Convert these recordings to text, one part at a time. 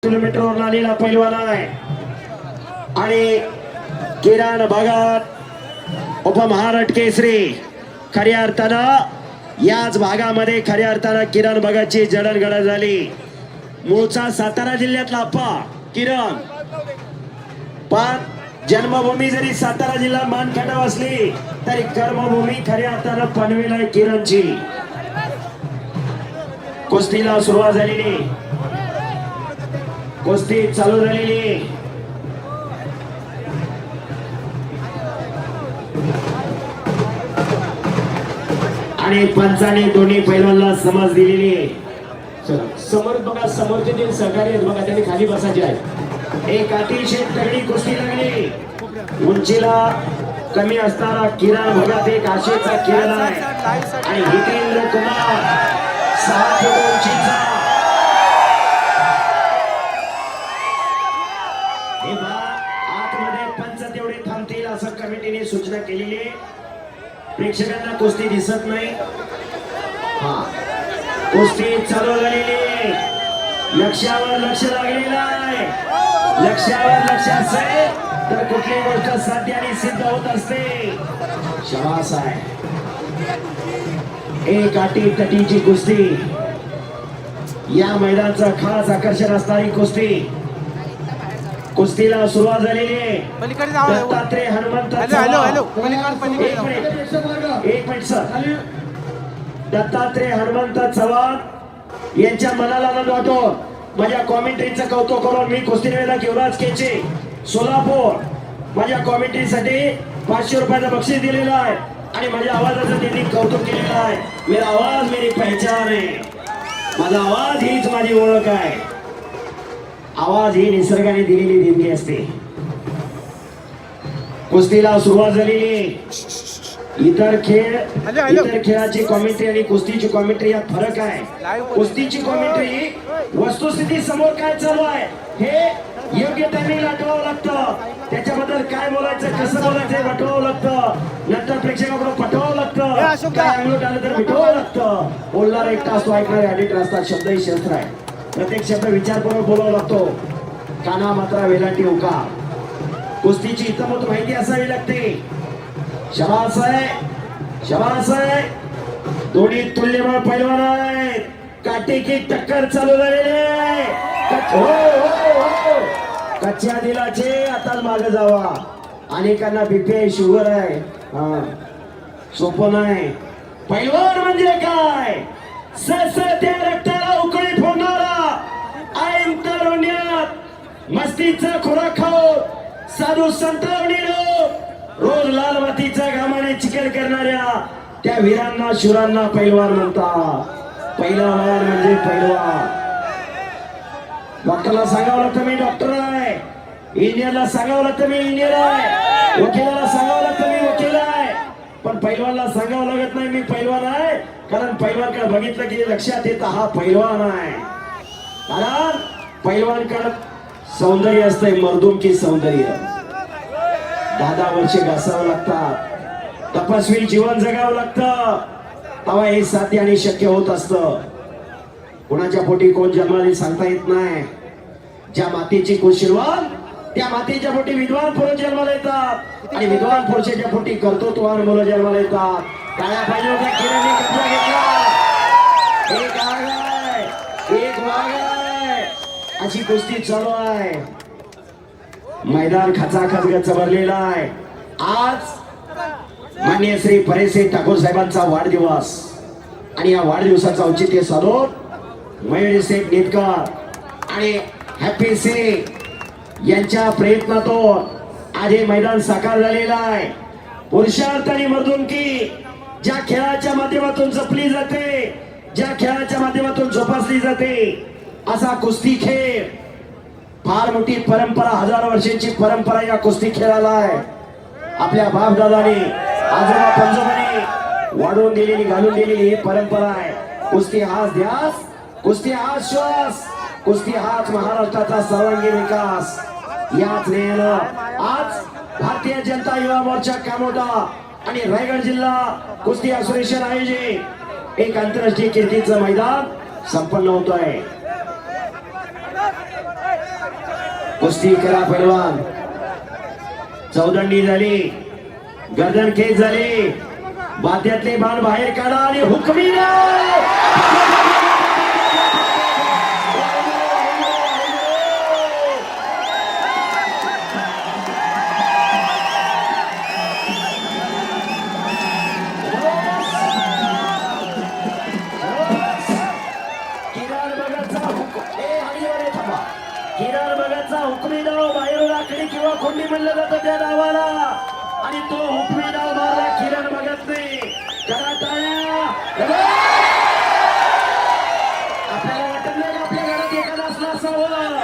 किलोमीटरवर आलेला पैलवान आहे आणि किरण भगत उपमहाराष्ट्र केसरी. खऱ्या अर्थानं याच भागामध्ये खऱ्या अर्थानं किरण भगतची जडणघडण झाली. मूळचा सातारा जिल्ह्यातला अप्पा किरण, पण जन्मभूमी जरी सातारा जिल्हा मानखटाव असली तरी कर्मभूमी खऱ्या अर्थानं पनवेल आहे किरणची. कुस्तीला सुरुवात झालेली, कुस्ती चालू झालेली. आणि पंचाने दोन्ही पैलवानला समज दिलेली. समोर बघा, समोरचे जे सहकारी आहेत बघा, त्यांनी खाली बसायचे आहे. एक अतिशय तगडी कुस्ती लागली. उंचीला कमी असणारा किरण भगत एक आशेचा किरण आहे आणि हितेंद्र कुमार 6 फूट उंचीचा. हे आतमध्ये पंच तेवढे थांबतील असं कमिटीने सूचना केलेली आहे. प्रेक्षकांना कुस्ती दिसत नाही. हा, कुस्ती चालू झालेली आहे. लक्ष्यावर लक्ष लागलेलं आहे. लक्ष्यावर लक्ष असेल तर कुठली गोष्ट साध्य आणि सिद्ध होत असते. शाबास आहे. एक अटी तटीची कुस्ती, या मैदानाचं खास आकर्षण असणारी कुस्ती. कुस्तीला सुरुवात झालेली आहे. दत्तात्रय हनुमंत एक मिनिट सर. दत्तात्रय हनुमंत चव्हाण यांच्या मनाला आनंद वाटो. माझ्या कॉमेंट्रीचं कौतुक करून मी कुस्ती निवेदक युवराज केचे सोलापूर माझ्या कॉमेंट्रीसाठी 500 रुपयाचं बक्षीस दिलेलं आहे आणि माझ्या आवाजाचं त्यांनी कौतुक केलेलं आहे. मेरा आवाज मेरी पहचान आहे. माझा आवाज हीच माझी ओळख आहे. आवाज ही निसर्गाने दिलेली देणगी असते. कुस्तीला सुरुवात झालेली. इतर खेळाची कॉमेंट्री आणि कुस्तीची कॉमेंट्री यात फरक आहे. कुस्तीची कॉमेंट्री वस्तुस्थिती समोर काय चालू आहे हे योग्य टायमिंग आठवावं लागतं. त्याच्याबद्दल काय बोलायचं, कसं बोलायचं वाटवावं लागतं. नंतर प्रेक्षकाकडून पटवावं लागतं. काय अंगलूट आलं तर मिटवावं लागतं. बोलणारा एकटा असतो, ऐकणारे एडिटर असतात. शब्द ही शस्त्र आहे. प्रत्येक शब्द विचारपूर्वक बोलावा लागतो. काना मात्रा वेलांटी उका. कुस्तीची इतमत माहिती असावी लागते. शाबास आहे, शाबास आहे. दोन्ही तुल्यबळ पैलवान आहेत. काटेकी टक्कर चालू झालेली आहे. कच्च्या दिलाचे आता मागे जावा. अनेकांना बीपी शुगर आहे. सोपं नाही. पैलवान म्हणजे काय? ससत्या रक्ताला उकळी फोडणारा, ऐन तरुण्यात मस्तीचा खुराक खाऊ साधू संतावणी रोज लाल मातीच्या घामाने चिकन करणाऱ्या त्या वीरांना शूरांना पैलवान म्हणतात. पैलवान म्हणजे पैलवान. डॉक्टरला सांगावं लागतं मी डॉक्टर आहे. इंजिनियरला सांगावं लागतं मी इंजिनियर आहे. वकिलाला सांगावं लागतं मी वकील आहे. पण पैलवानला सांगावं लागत नाही मी पैलवान आहे. कारण पैलवानकडे बघितलं की लक्षात येतं हा पैलवान आहे. कारण पैलवानकडे सौंदर्य असतंय, मर्दुमकी सौंदर्य. 10 वर्षे घासावं लागतात. तपस्वी जीवन जगावं लागतं. तेव्हा हे साध्य आणि शक्य होत असतं. कोणाच्या पोटी कोण जन्माला सांगता येत नाही. ज्या मातीची कुशीलवान त्या मातीच्या पोटी विद्वान पुरुष जन्माला येतात आणि विद्वान पुरुषाच्या पोटी कर्तृत्ववान मुलं जन्माला येतात. काळ्या पाहिजे होत्या किरणी कब्जा घेतला. एक आग आहे, एक वाघ आहे. अशी कुस्ती चालू आहे. मैदान खचाखच भरलेला आहे. आज माननीय श्री परेशसिंग ठाकूर साहेबांचा वाढदिवस आणि या वाढदिवसाचं औचित्य साधून मयूर शेख नितकर आणि हॅपी सिंग यांच्या प्रयत्नातून आज हे मैदान साकार झालेलं आहे. पुरुषार्थ आणि मर्दुमकी ज्या खेळाच्या माध्यमातून जपली जाते, ज्या खेळाच्या माध्यमातून जोपासली जाते, असा कुस्ती खेळ फार मोठी परंपरा, 1000 वर्षांची परंपरा या कुस्ती खेळाला आहे. आपल्या बापदादाने आजोबा पंजोबाने वाढवून दिलेली, घालून दिलेली ही परंपरा आहे. कुस्ती हाच ध्यास, कुस्ती हाच श्वास, कुस्ती हाच महाराष्ट्राचा सर्वांगीण विकास. याच ध्येयानं आज भारतीय जनता युवा मोर्चा कामोटा आणि रायगड जिल्हा कुस्ती असोसिएशन आयोजित एक आंतरराष्ट्रीय कीर्तीचं मैदान संपन्न होत आहे. कुस्ती करा पैलवान. चौदंडी झाली, गर्दन खेच झाली, बाद्यातले बाण बाहेर काढा आणि हुकमी हुकमी डाव बाहेर राखली किंवा खोंडी म्हणलं जातं त्या डावाला आणि तो हुकमी डाव मारला किरण भगत नाही. करा टाळ्या. आपल्याला वाटत नाही आपल्या घरात एखादा असला असावं.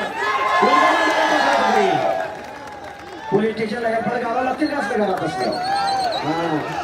पोलीस स्टेशनला एफआयआर घालावं लागतील का असलं घरात असलं.